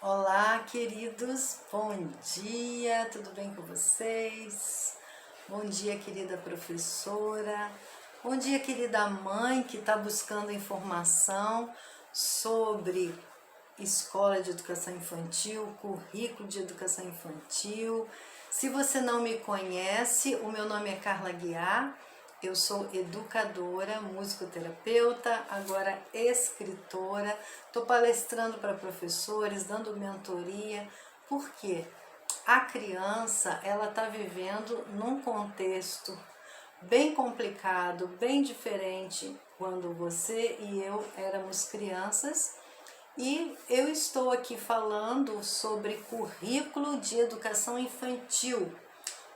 Olá, queridos, bom dia, tudo bem com vocês? Bom dia, querida professora, bom dia, querida mãe que está buscando informação sobre escola de educação infantil, currículo de educação infantil. Se você não me conhece, o meu nome é Carla Guiar. Eu sou educadora, musicoterapeuta, agora escritora, estou palestrando para professores, dando mentoria, porque a criança ela está vivendo num contexto bem complicado, bem diferente quando você e eu éramos crianças. E eu estou aqui falando sobre currículo de educação infantil.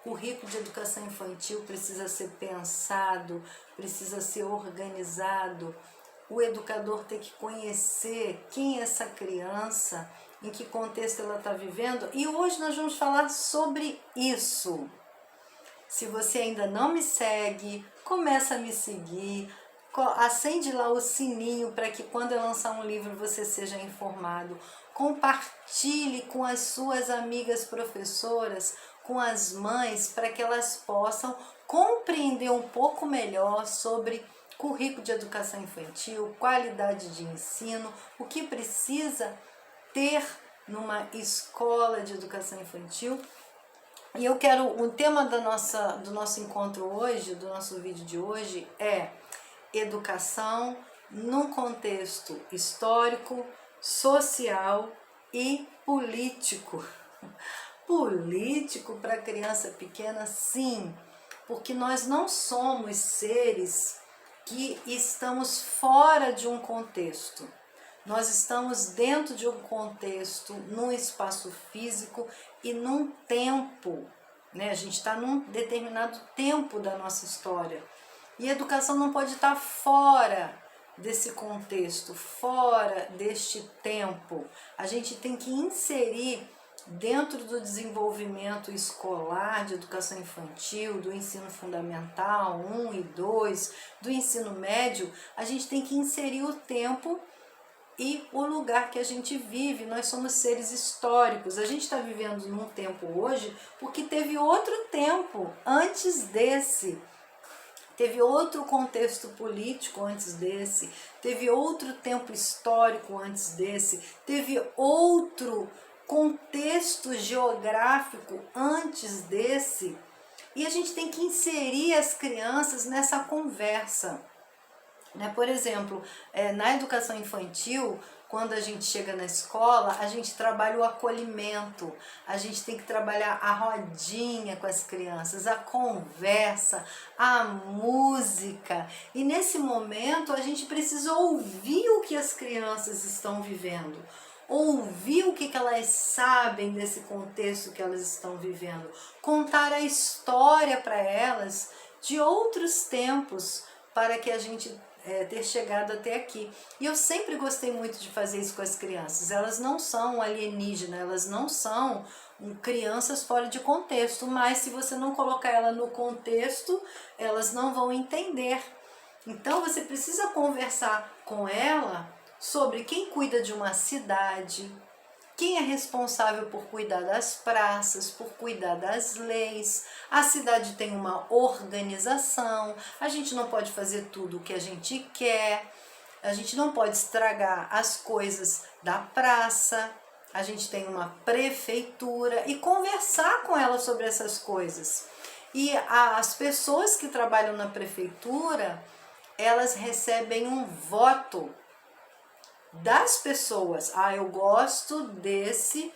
Currículo de educação infantil precisa ser pensado, precisa ser organizado. O educador tem que conhecer quem é essa criança, em que contexto ela está vivendo. E hoje nós vamos falar sobre isso. Se você ainda não me segue, começa a me seguir, acende lá o sininho para que quando eu lançar um livro você seja informado. Compartilhe com as suas amigas professoras, com as mães, para que elas possam compreender um pouco melhor sobre currículo de educação infantil, qualidade de ensino, o que precisa ter numa escola de educação infantil. E eu quero, o tema do nosso encontro hoje, do nosso vídeo de hoje é educação num contexto histórico, social e político. Político para criança pequena, sim, porque nós não somos seres que estamos fora de um contexto. Nós estamos dentro de um contexto, num espaço físico e num tempo, né? A gente está num determinado tempo da nossa história. E a educação não pode estar fora desse contexto, fora deste tempo. A gente tem que inserir dentro do desenvolvimento escolar, de educação infantil, do ensino fundamental 1 e 2, do ensino médio, a gente tem que inserir o tempo e o lugar que a gente vive. Nós somos seres históricos, a gente está vivendo num tempo hoje porque teve outro tempo antes desse, teve outro contexto político antes desse, teve outro tempo histórico antes desse, teve outro contexto geográfico antes desse, e a gente tem que inserir as crianças nessa conversa. Por exemplo, na educação infantil, quando a gente chega na escola, a gente trabalha o acolhimento, a gente tem que trabalhar a rodinha com as crianças, a conversa, a música. E nesse momento a gente precisa ouvir o que as crianças estão vivendo, ouvir o que elas sabem desse contexto que elas estão vivendo, contar a história para elas de outros tempos, para que a gente ter chegado até aqui. E eu sempre gostei muito de fazer isso com as crianças. Elas não são alienígenas, elas não são crianças fora de contexto, mas se você não colocar ela no contexto, elas não vão entender. Então você precisa conversar com ela sobre quem cuida de uma cidade, quem é responsável por cuidar das praças, por cuidar das leis. A cidade tem uma organização, a gente não pode fazer tudo o que a gente quer, a gente não pode estragar as coisas da praça, a gente tem uma prefeitura, e conversar com ela sobre essas coisas. E as pessoas que trabalham na prefeitura, elas recebem um voto das pessoas. Eu gosto desse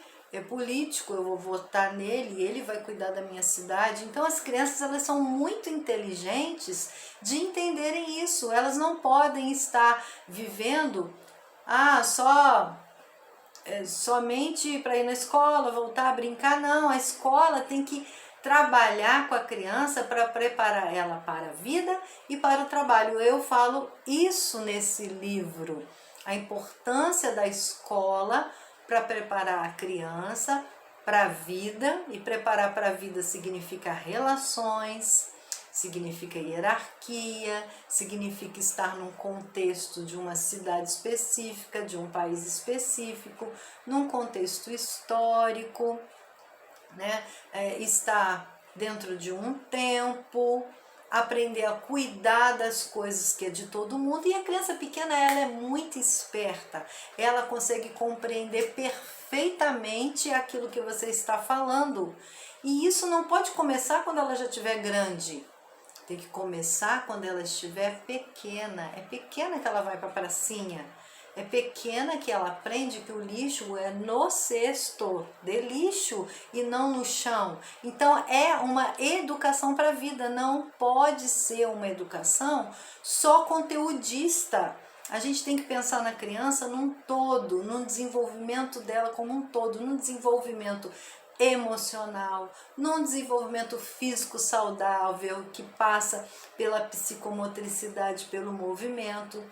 político, eu vou votar nele, ele vai cuidar da minha cidade. Então as crianças, elas são muito inteligentes de entenderem isso. Elas não podem estar vivendo somente para ir na escola, voltar a brincar. Não, a escola tem que trabalhar com a criança para preparar ela para a vida e para o trabalho. Eu falo isso nesse livro, a importância da escola para preparar a criança para a vida. E preparar para a vida significa relações, significa hierarquia, significa estar num contexto de uma cidade específica, de um país específico, num contexto histórico, né? Estar dentro de um tempo, aprender a cuidar das coisas que é de todo mundo. E a criança pequena, ela é muito esperta, ela consegue compreender perfeitamente aquilo que você está falando. E isso não pode começar quando ela já estiver grande, tem que começar quando ela estiver pequena. É pequena que ela vai para a pracinha, é pequena que ela aprende que o lixo é no cesto de lixo e não no chão. Então é uma educação para a vida, não pode ser uma educação só conteudista. A gente tem que pensar na criança num todo, no desenvolvimento dela como um todo, no desenvolvimento emocional, num desenvolvimento físico saudável que passa pela psicomotricidade, pelo movimento,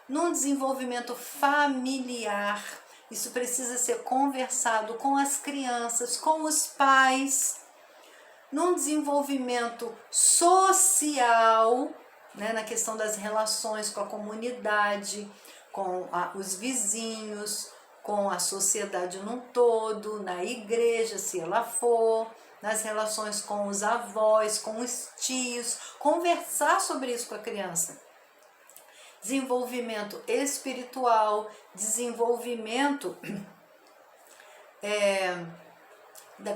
num desenvolvimento familiar. Isso precisa ser conversado com as crianças, com os pais, num desenvolvimento social, né, na questão das relações com a comunidade, com os vizinhos, com a sociedade num todo, na igreja, se ela for, nas relações com os avós, com os tios, conversar sobre isso com a criança. Desenvolvimento espiritual, desenvolvimento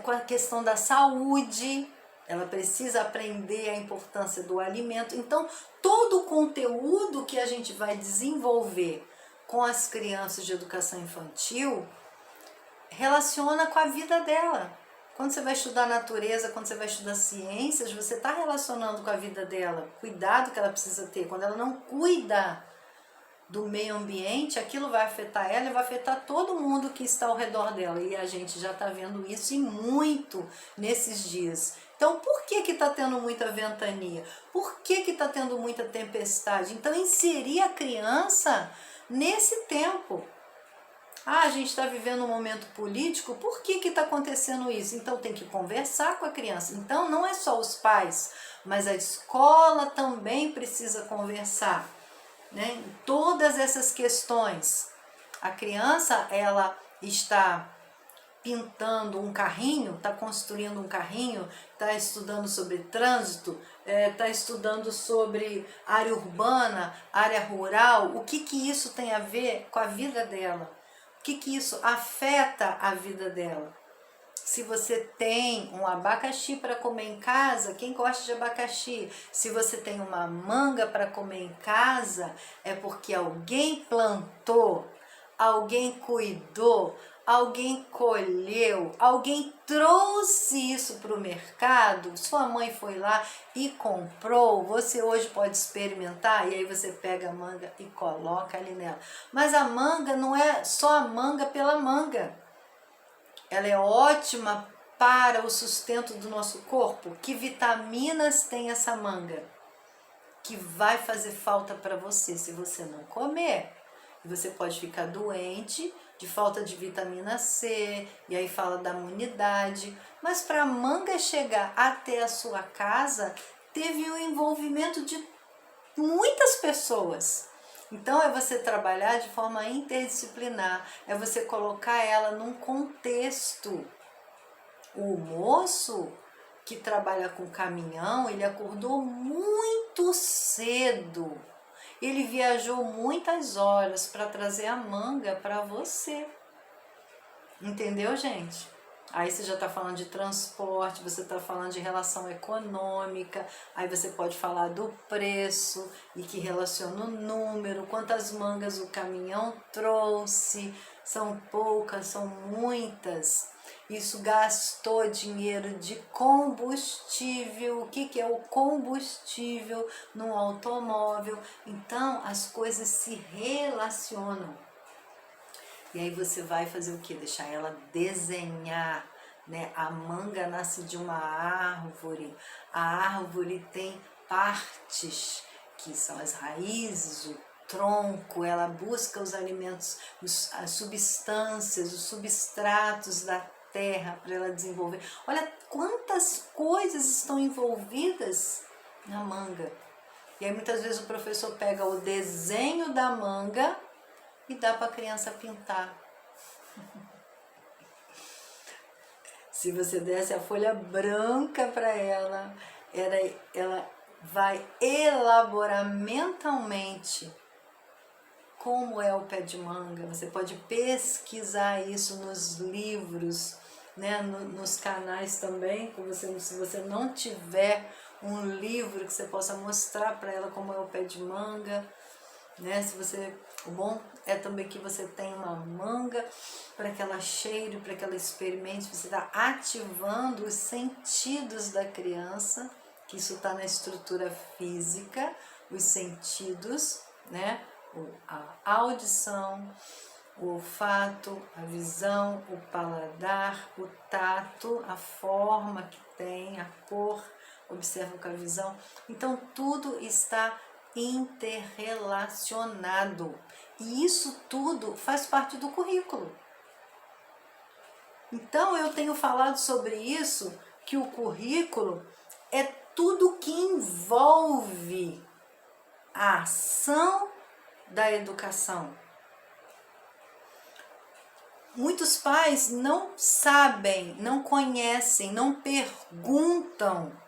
com a questão da saúde, ela precisa aprender a importância do alimento. Então, todo o conteúdo que a gente vai desenvolver com as crianças de educação infantil relaciona com a vida dela. Quando você vai estudar natureza, quando você vai estudar ciências, você está relacionando com a vida dela, cuidado que ela precisa ter. Quando ela não cuida do meio ambiente, aquilo vai afetar ela e vai afetar todo mundo que está ao redor dela. E a gente já está vendo isso e muito nesses dias. Então, por que está tendo muita ventania? Por que está tendo muita tempestade? Então, inserir a criança nesse tempo. A gente está vivendo um momento político, por que está acontecendo isso? Então, tem que conversar com a criança. Então, não é só os pais, mas a escola também precisa conversar, né? Todas essas questões. A criança, ela está pintando um carrinho, está construindo um carrinho, está estudando sobre trânsito, está estudando sobre área urbana, área rural. O que isso tem a ver com a vida dela? O que isso afeta a vida dela? Se você tem um abacaxi para comer em casa, quem gosta de abacaxi? Se você tem uma manga para comer em casa, é porque alguém plantou, alguém cuidou, alguém colheu, alguém trouxe isso para o mercado, sua mãe foi lá e comprou, você hoje pode experimentar, e aí você pega a manga e coloca ali nela. Mas a manga não é só a manga pela manga. Ela é ótima para o sustento do nosso corpo. Que vitaminas tem essa manga? Que vai fazer falta para você se você não comer. E você pode ficar doente de falta de vitamina C, e aí fala da imunidade. Mas para a manga chegar até a sua casa, teve o envolvimento de muitas pessoas. Então é você trabalhar de forma interdisciplinar, é você colocar ela num contexto. O moço que trabalha com caminhão, ele acordou muito cedo, ele viajou muitas horas para trazer a manga para você. Entendeu, gente? Aí você já está falando de transporte, você está falando de relação econômica, aí você pode falar do preço e que relaciona o número, quantas mangas o caminhão trouxe, são poucas, são muitas. Isso gastou dinheiro de combustível. O que é o combustível no automóvel? Então as coisas se relacionam. E aí você vai fazer o que? Deixar ela desenhar, né? A manga nasce de uma árvore. A árvore tem partes, que são as raízes, o tronco. Ela busca os alimentos, as substâncias, os substratos da terra para ela desenvolver. Olha quantas coisas estão envolvidas na manga. E aí muitas vezes o professor pega o desenho da manga e dá para a criança pintar. Se você desse a folha branca para ela, ela vai elaborar mentalmente como é o pé de manga. Você pode pesquisar isso nos livros, né? Nos canais também. Se você não tiver um livro que você possa mostrar para ela como é o pé de manga, né? O bom é também que você tenha uma manga para que ela cheire, para que ela experimente. Você está ativando os sentidos da criança, que isso está na estrutura física, os sentidos, né? A audição, o olfato, a visão, o paladar, o tato, a forma que tem, a cor, observa com a visão. Então tudo está interrelacionado e isso tudo faz parte do currículo. Então eu tenho falado sobre isso, que o currículo é tudo que envolve a ação da educação. Muitos pais não sabem, não conhecem, não perguntam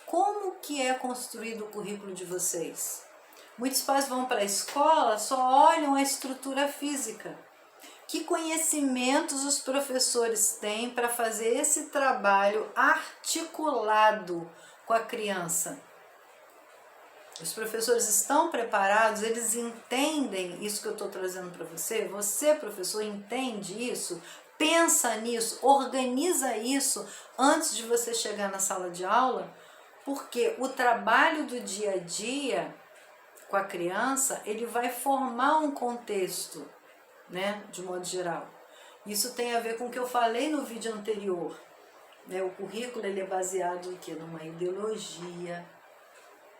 como que é construído o currículo de vocês. Muitos pais vão para a escola, só olham a estrutura física. Que conhecimentos os professores têm para fazer esse trabalho articulado com a criança? Os professores estão preparados, eles entendem isso que eu estou trazendo para você? Você, professor, entende isso? Pensa nisso, organiza isso antes de você chegar na sala de aula, porque o trabalho do dia a dia com a criança, ele vai formar um contexto, né, de modo geral. Isso tem a ver com o que eu falei no vídeo anterior, né? O currículo ele é baseado em quê? Numa ideologia,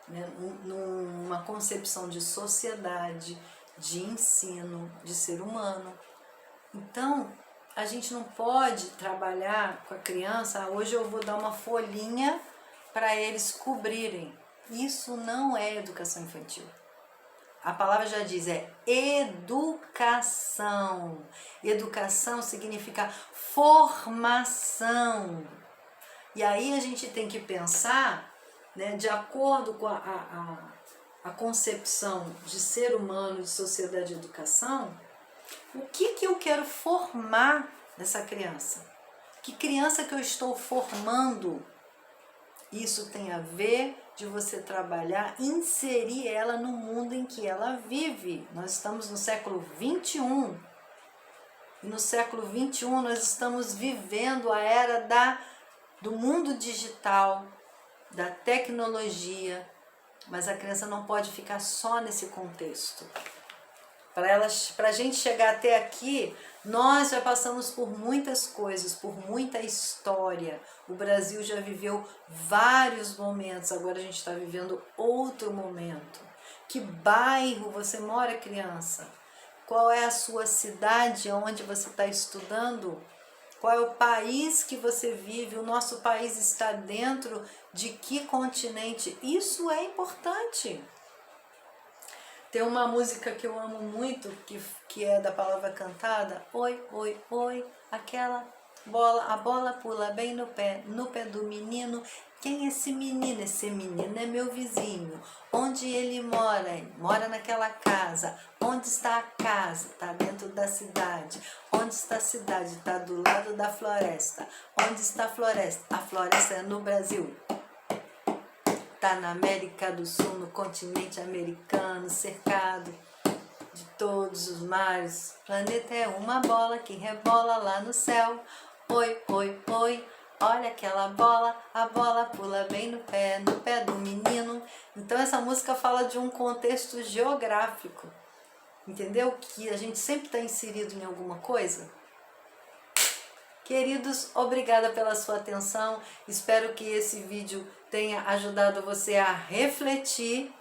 né? Numa concepção de sociedade, de ensino, de ser humano. Então, a gente não pode trabalhar com a criança, hoje eu vou dar uma folhinha para eles cobrirem. Isso não é educação infantil. A palavra já diz, é educação. Educação significa formação. E aí a gente tem que pensar, né, de acordo com a concepção de ser humano, de sociedade e educação, o que eu quero formar nessa criança? Que criança que eu estou formando? Isso tem a ver de você trabalhar, inserir ela no mundo em que ela vive. Nós estamos no século 21. E no século 21 nós estamos vivendo a era do mundo digital, da tecnologia, mas a criança não pode ficar só nesse contexto. Para a gente chegar até aqui, nós já passamos por muitas coisas, por muita história. O Brasil já viveu vários momentos, agora a gente está vivendo outro momento. Que bairro você mora, criança? Qual é a sua cidade onde você está estudando? Qual é o país que você vive? O nosso país está dentro de que continente? Isso é importante. Tem uma música que eu amo muito, que é da palavra cantada. Oi, oi, oi, aquela bola, a bola pula bem no pé do menino. Quem é esse menino? Esse menino é meu vizinho. Onde ele mora? Ele mora naquela casa. Onde está a casa? Está dentro da cidade. Onde está a cidade? Está do lado da floresta. Onde está a floresta? A floresta é no Brasil. Está na América do Sul, no continente americano, cercado de todos os mares. O planeta é uma bola que rebola lá no céu. Oi, oi, oi, olha aquela bola, a bola pula bem no pé do menino. Então essa música fala de um contexto geográfico, entendeu? Que a gente sempre está inserido em alguma coisa. Queridos, obrigada pela sua atenção. Espero que esse vídeo tenha ajudado você a refletir,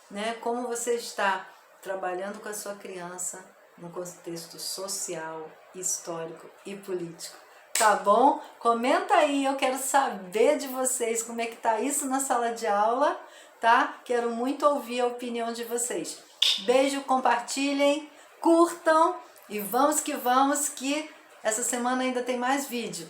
né, como você está trabalhando com a sua criança no contexto social, histórico e político. Tá bom? Comenta aí, eu quero saber de vocês como é que tá isso na sala de aula, tá? Quero muito ouvir a opinião de vocês. Beijo, compartilhem, curtam e vamos que essa semana ainda tem mais vídeo.